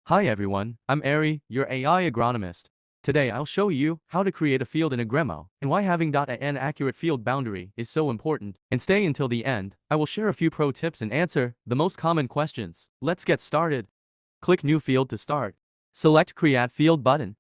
Hi everyone, I'm Ari, your AI agronomist. Today I'll show you how to create a field in Agremo and why having an accurate field boundary is so important. And stay until the end, I will share a few pro tips and answer the most common questions. Let's get started. Click New Field to start. Select Create Field button.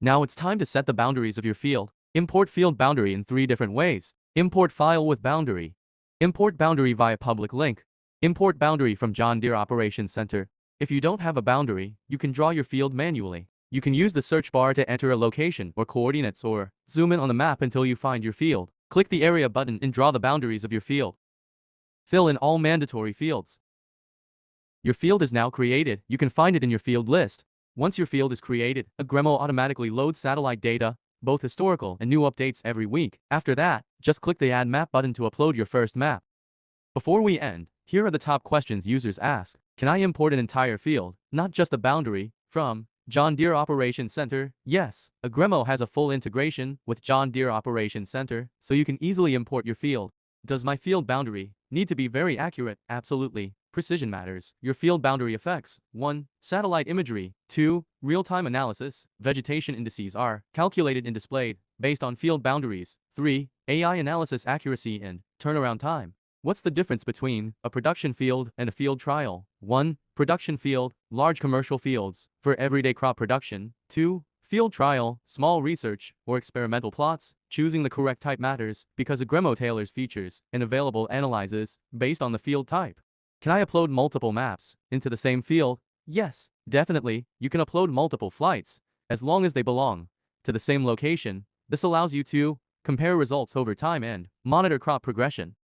Now it's time to set the boundaries of your field. Import field boundary in 3 different ways. Import file with boundary. Import boundary via public link. Import boundary from John Deere Operations Center. If you don't have a boundary, you can draw your field manually. You can use the search bar to enter a location or coordinates or zoom in on the map until you find your field. Click the area button and draw the boundaries of your field. Fill in all mandatory fields. Your field is now created. You can find it in your field list. Once your field is created, Agremo automatically loads satellite data, both historical and new updates every week. After that, just click the Add Map button to upload your first map. Before we end, here are the top questions users ask. Can I import an entire field, not just a boundary, from John Deere Operations Center? Yes, Agremo has a full integration with John Deere Operations Center, so you can easily import your field. Does my field boundary need to be very accurate? Absolutely. Precision matters. Your field boundary effects. 1. Satellite imagery. 2. Real-time analysis. Vegetation indices are calculated and displayed based on field boundaries. 3. AI analysis accuracy and turnaround time. What's the difference between a production field and a field trial? 1. Production field, large commercial fields, for everyday crop production. 2. Field trial, small research, or experimental plots. Choosing the correct type matters, because Agremo tailors features and available analyses based on the field type. Can I upload multiple maps into the same field? Yes, definitely. You can upload multiple flights, as long as they belong to the same location. This allows you to compare results over time and monitor crop progression.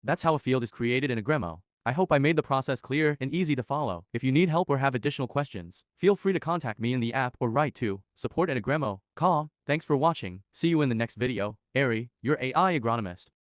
That's how a field is created in Agremo. I hope I made the process clear and easy to follow. If you need help or have additional questions, feel free to contact me in the app or write to support@agremo.com. Thanks for watching. See you in the next video. Ari, your AI agronomist.